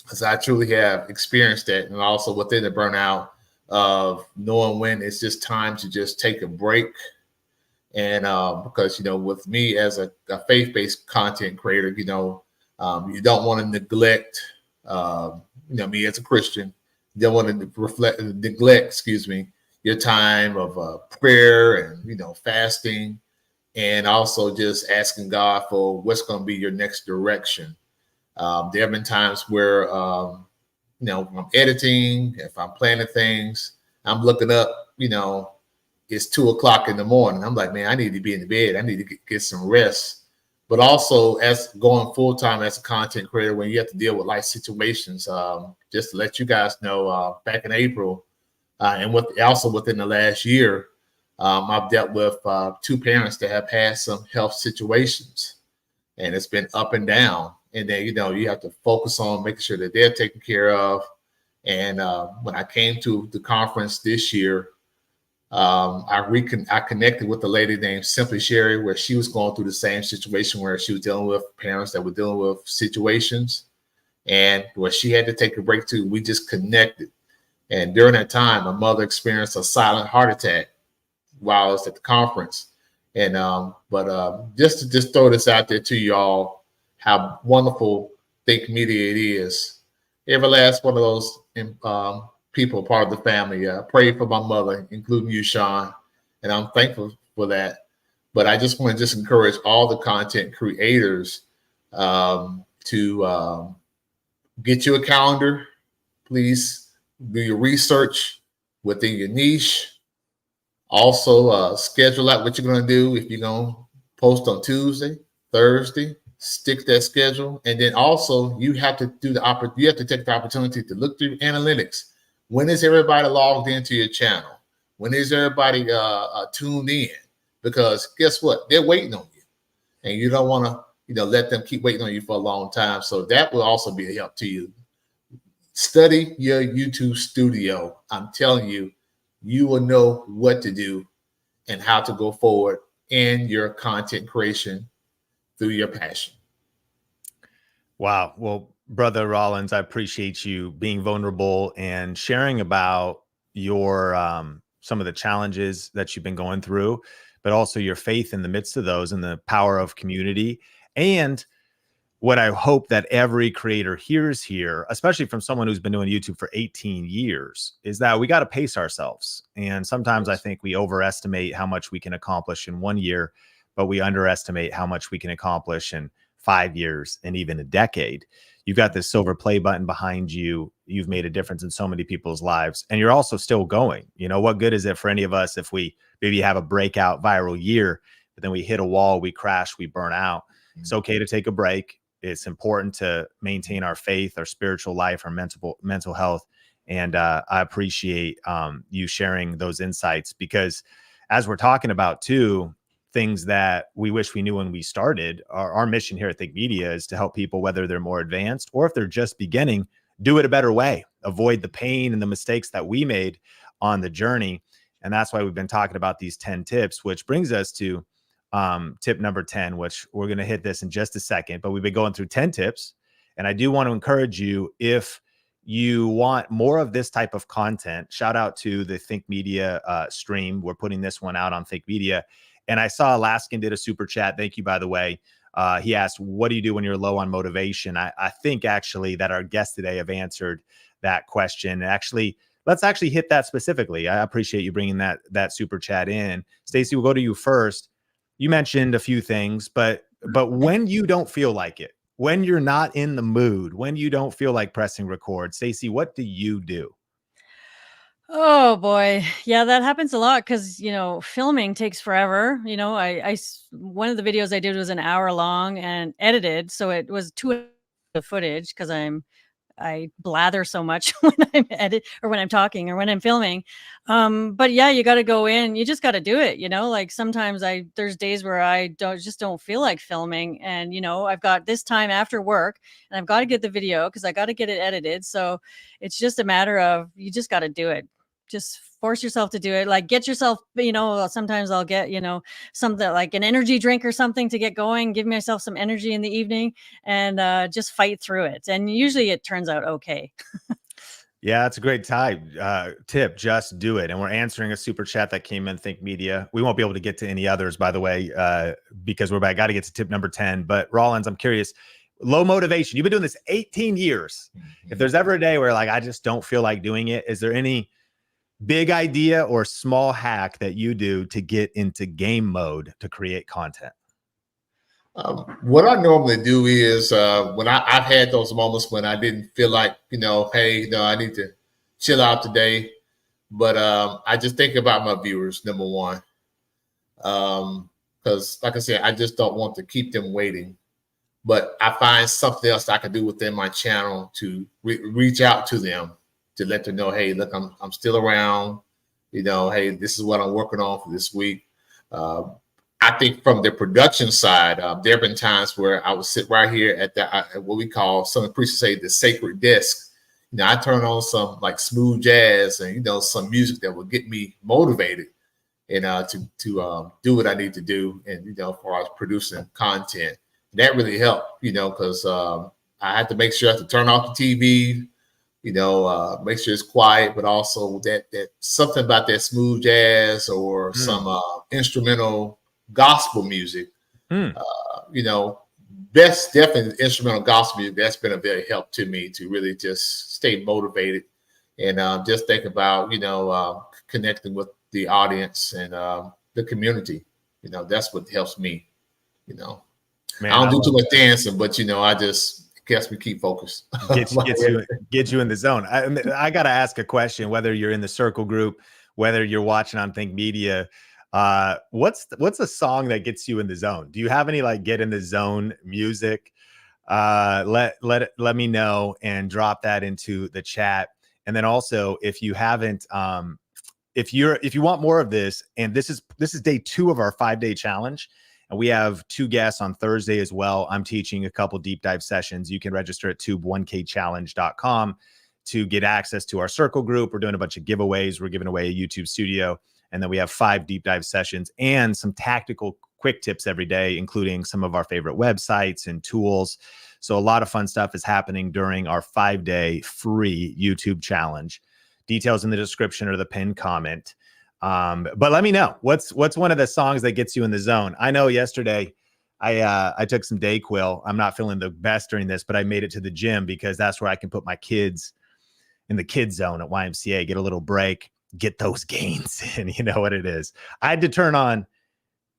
because I truly have experienced that, and also within the burnout of knowing when it's just time to just take a break. And because with me as a faith-based content creator, you don't want to neglect me as a Christian. Don't want to neglect, your time of prayer and, fasting, and also just asking God for what's going to be your next direction. There have been times where, when I'm editing, if I'm planning things, I'm looking up, it's 2:00 in the morning. I'm like, man, I need to be in the bed. I need to get some rest. But also, as going full time as a content creator, when you have to deal with life situations, just to let you guys know, back in April, and also within the last year, I've dealt with 2 parents that have had some health situations, and it's been up and down. And then you have to focus on making sure that they're taken care of. And when I came to the conference this year, I connected with a lady named Simply Sherry, where she was going through the same situation, where she was dealing with parents that were dealing with situations, and where she had to take a break too. We just connected. And during that time, my mother experienced a silent heart attack while I was at the conference. And just to throw this out there to y'all, how wonderful Think Media it is. Every last one of those people, part of the family, prayed for my mother, including you, Sean, and I'm thankful for that. But I just want to encourage all the content creators to get you a calendar. Please do your research within your niche. Also, schedule out what you're going to do. If you're going to post on Tuesday, Thursday, stick that schedule. And then also, you have to take the opportunity to look through analytics. When is everybody logged into your channel? When is everybody tuned in? Because guess what? They're waiting on you, and you don't want to, let them keep waiting on you for a long time. So that will also be a help to you. Study your YouTube studio. I'm telling you, you will know what to do and how to go forward in your content creation through your passion. Wow. Well, Brother Rollins, I appreciate you being vulnerable and sharing about your some of the challenges that you've been going through, but also your faith in the midst of those and the power of community. And what I hope that every creator hears here, especially from someone who's been doing YouTube for 18 years, is that we got to pace ourselves. And sometimes I think we overestimate how much we can accomplish in 1 year, but we underestimate how much we can accomplish in 5 years and even a decade. You've got this silver play button behind you. You've made a difference in so many people's lives, and you're also still going. You know, what good is it for any of us if we maybe have a breakout viral year, but then we hit a wall, we crash, we burn out? It's okay to take a break. It's important to maintain our faith, our spiritual life, our mental health. And I appreciate you sharing those insights, because as we're talking about too, things that we wish we knew when we started, our mission here at Think Media is to help people, whether they're more advanced or if they're just beginning, do it a better way, avoid the pain and the mistakes that we made on the journey. And that's why we've been talking about these 10 tips, which brings us to tip number 10, which we're going to hit this in just a second, but we've been going through 10 tips. And I do want to encourage you, if you want more of this type of content, shout out to the Think Media stream. We're putting this one out on Think Media. And I saw Alaskan did a super chat. Thank you, by the way. He asked, what do you do when you're low on motivation? I think actually that our guests today have answered that question. Actually, let's actually hit that specifically. I appreciate you bringing that super chat in. Stacie, we'll go to you first. You mentioned a few things, but when you don't feel like it, when you're not in the mood, when you don't feel like pressing record, Stacie, what do you do? Oh boy. Yeah, that happens a lot because, filming takes forever. One of the videos I did was an hour long and edited. So it was 2 hours of footage because I blather so much when I'm or when I'm talking or when I'm filming. But yeah, you got to go in, you just got to do it. Like sometimes there's days where I don't feel like filming, and, I've got this time after work and I've got to get the video because I got to get it edited. So it's just a matter of, you just got to do it. Just force yourself to do it. Like get yourself, sometimes I'll get, something like an energy drink or something to get going, give myself some energy in the evening, and just fight through it. And usually it turns out okay. Yeah, that's a great tip. Just do it. And we're answering a super chat that came in Think Media. We won't be able to get to any others, by the way, because I got to get to tip number 10. But Rollins, I'm curious, low motivation. You've been doing this 18 years. If there's ever a day where like, I just don't feel like doing it, is there any big idea or small hack that you do to get into game mode to create content? What I normally do is when I've had those moments when I didn't feel like, hey, I need to chill out today. But I just think about my viewers, number one. Because like I said, I just don't want to keep them waiting. But I find something else I can do within my channel to reach out to them, to let them know, hey, look, I'm still around. Hey, this is what I'm working on for this week. I think from the production side, there have been times where I would sit right here at what we call, some priests say, the sacred desk. I turn on some like smooth jazz and some music that will get me motivated and to do what I need to do, and for us producing content. That really helped, because I had to make sure I have to turn off the TV. Make sure it's quiet, but also that something about that smooth jazz or some instrumental gospel music. Best definitely instrumental gospel music. That's been a very help to me to really just stay motivated and just think about connecting with the audience and the community. That's what helps me. Man, I don't do too much dancing, but I just guess we keep focused. Get you in the zone. I got to ask a question, whether you're in the circle group, whether you're watching on Think Media, what's a song that gets you in the zone? Do you have any like get in the zone music? Let me know and drop that into the chat. And then also, if you haven't, if you want more of this, and this is day 2 of our 5-day challenge. And we have 2 guests on Thursday as well. I'm teaching a couple deep dive sessions. You can register at tube1kchallenge.com to get access to our circle group. We're doing a bunch of giveaways. We're giving away a YouTube studio. And then we have 5 deep dive sessions and some tactical quick tips every day, including some of our favorite websites and tools. So a lot of fun stuff is happening during our 5-day free YouTube challenge. Details in the description or the pinned comment. But let me know what's one of the songs that gets you in the zone. I know yesterday I took some Dayquil. I'm not feeling the best during this, but I made it to the gym because that's where I can put my kids in the kid zone at YMCA, get a little break, get those gains in. You know what it is. I had to turn on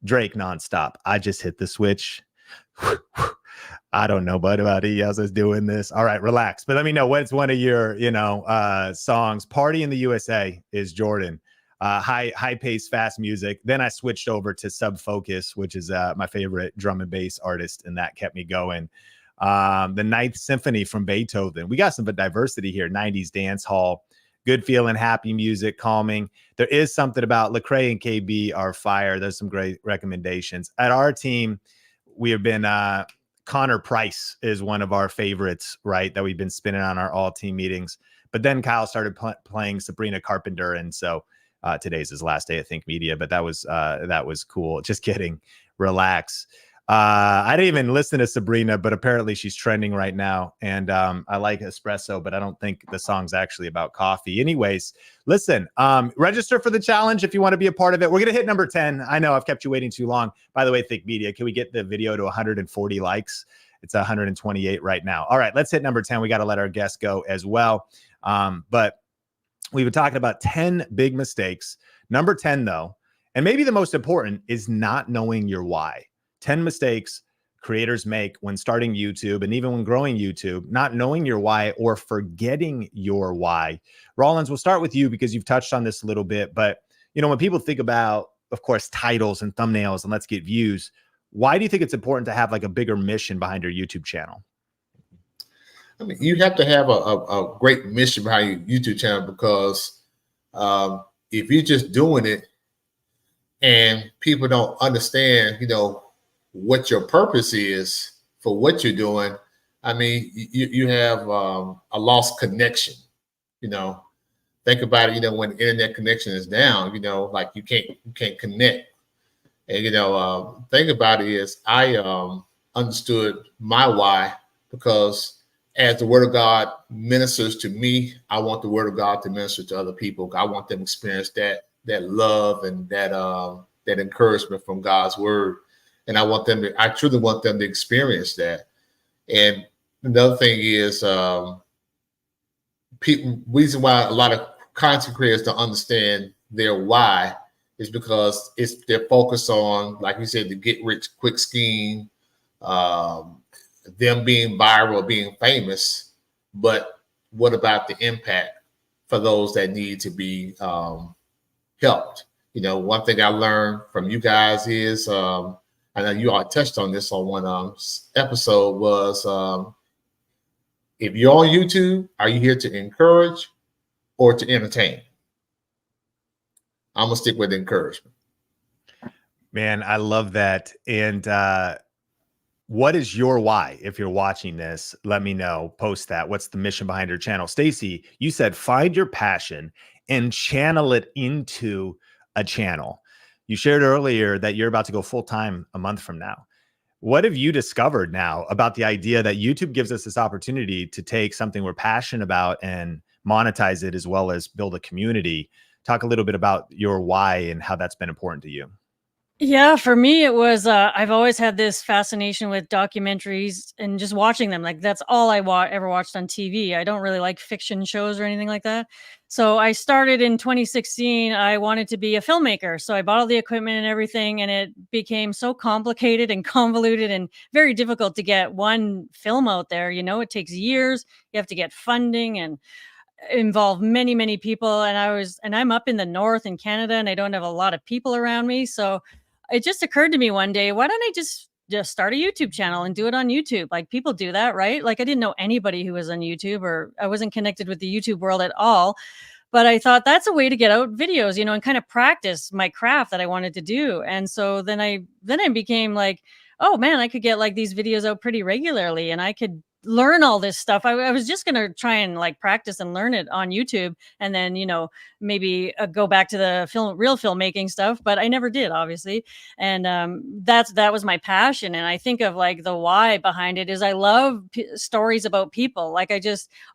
Drake nonstop. I just hit the switch. I don't know, but anybody else is doing this. All right, relax. But let me know what's one of your, songs. Party in the USA is Jordan. High pace, fast music. Then I switched over to Sub Focus, which is my favorite drum and bass artist, and that kept me going. The Ninth Symphony from Beethoven. We got some diversity here. 90s dance hall, good feeling, happy music, calming. There is something about Lecrae and KB are fire. There's some great recommendations. At our team, we have been Connor Price is one of our favorites, right? That we've been spinning on our all team meetings. But then Kyle started playing Sabrina Carpenter, and so today's his last day at Think Media, but that was cool. Just kidding. Relax. I didn't even listen to Sabrina, but apparently she's trending right now. And I like espresso, but I don't think the song's actually about coffee. Anyways, listen, register for the challenge if you want to be a part of it. We're going to hit number 10. I know I've kept you waiting too long. By the way, Think Media, can we get the video to 140 likes? It's 128 right now. All right, let's hit number 10. We got to let our guests go as well. But we've been talking about 10 big mistakes. Number 10, though, and maybe the most important, is not knowing your why. 10 mistakes creators make when starting YouTube and even when growing YouTube, not knowing your why or forgetting your why. Rollins, we'll start with you because you've touched on this a little bit. But, when people think about, of course, titles and thumbnails and let's get views, why do you think it's important to have like a bigger mission behind your YouTube channel? I mean, you have to have a great mission behind your YouTube channel because if you're just doing it and people don't understand, what your purpose is for what you're doing, I mean, you have a lost connection. Think about it. When the internet connection is down, like you can't connect. And think about it is I understood my why because as the word of God ministers to me, I want the word of God to minister to other people. I want them to experience that love and that encouragement from God's word. And I truly want them to experience that. And another thing is reason why a lot of content creators don't understand their why is because they're focused on, like you said, the get rich quick scheme, them being viral, being famous, but what about the impact for those that need to be helped? One thing I learned from you guys is, I know you all touched on this on one episode, was if you're on YouTube, are you here to encourage or to entertain? I'm gonna stick with encouragement. Man, I love that. And what is your why? If you're watching this, let me know. Post that. What's the mission behind your channel? Stacie, you said find your passion and channel it into a channel. You shared earlier that you're about to go full-time a month from now. What have you discovered now about the idea that YouTube gives us this opportunity to take something we're passionate about and monetize it as well as build a community? Talk a little bit about your why and how that's been important to you. Yeah, for me, it was, I've always had this fascination with documentaries and just watching them. Like that's all I ever watched on TV. I don't really like fiction shows or anything like that. So I started in 2016. I wanted to be a filmmaker. So I bought all the equipment and everything, and it became so complicated and convoluted and very difficult to get one film out there. It takes years. You have to get funding and involve many, many people. And I'm up in the north in Canada and I don't have a lot of people around me. So it just occurred to me one day, why don't I just start a YouTube channel and do it on YouTube? Like people do that, right? Like I didn't know anybody who was on YouTube, or I wasn't connected with the YouTube world at all. But I thought that's a way to get out videos, and kind of practice my craft that I wanted to do. And so then I became like, oh man, I could get like these videos out pretty regularly and I could learn all this stuff. I was just gonna try and like practice and learn it on YouTube, and then maybe go back to the real filmmaking stuff. But I never did, obviously. And that was my passion. And I think of like the why behind it is I love stories about people. Like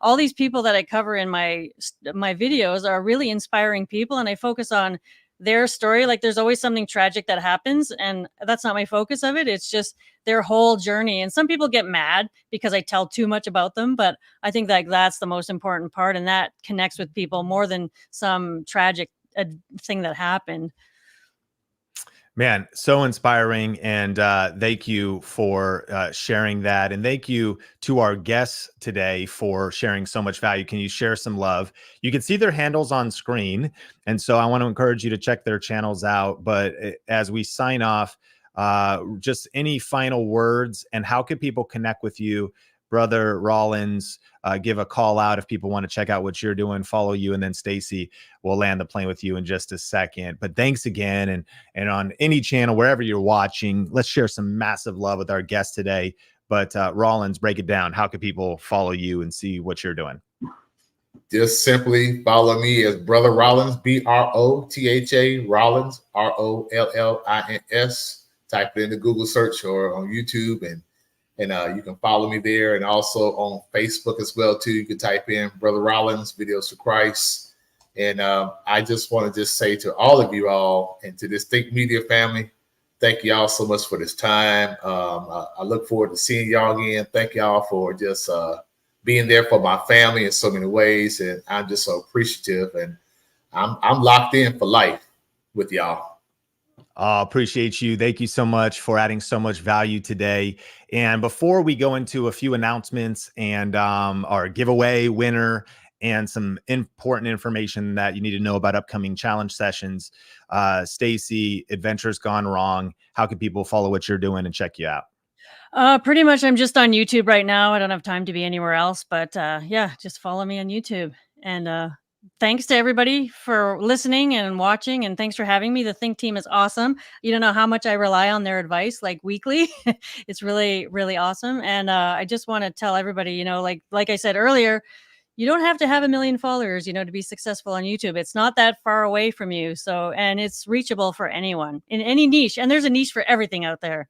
all these people that I cover in my videos are really inspiring people, and I focus on their story. Like there's always something tragic that happens, and that's not my focus of it. It's just their whole journey. And some people get mad because I tell too much about them, but I think that that's the most important part, and that connects with people more than some tragic thing that happened. Man, so inspiring. And thank you for sharing that. And thank you to our guests today for sharing so much value. Can you share some love? You can see their handles on screen. And so I want to encourage you to check their channels out. But as we sign off, just any final words, and how can people connect with you? Brother Rollins, give a call out if people want to check out what you're doing, follow you, and then Stacie will land the plane with you in just a second. But thanks again. And on any channel, wherever you're watching, let's share some massive love with our guest today. But Rollins, break it down. How can people follow you and see what you're doing? Just simply follow me as Brother Rollins, BROTHA, Rollins, ROLLINS. Type it in the Google search or on YouTube, and you can follow me there, and also on Facebook as well too. You can type in Brother Rollins Videos for Christ. And I just want to just say to all of you all and to this Think Media family, thank y'all so much for this time. I look forward to seeing y'all again. Thank y'all for just being there for my family in so many ways, and I'm just so appreciative. And I'm locked in for life with y'all. Appreciate you. Thank you so much for adding so much value today. And before we go into a few announcements and our giveaway winner and some important information that you need to know about upcoming challenge sessions, Stacie, Adventures Gone Wrong, how can people follow what you're doing and check you out? Pretty much I'm just on YouTube right now. I don't have time to be anywhere else, but yeah, just follow me on YouTube. And thanks to everybody for listening and watching, and thanks for having me. The Think team is awesome. You don't know how much I rely on their advice, like weekly. It's really, really awesome. And I just want to tell everybody, like I said earlier, you don't have to have 1 million followers, to be successful on YouTube. It's not that far away from you. So, and it's reachable for anyone in any niche. And there's a niche for everything out there.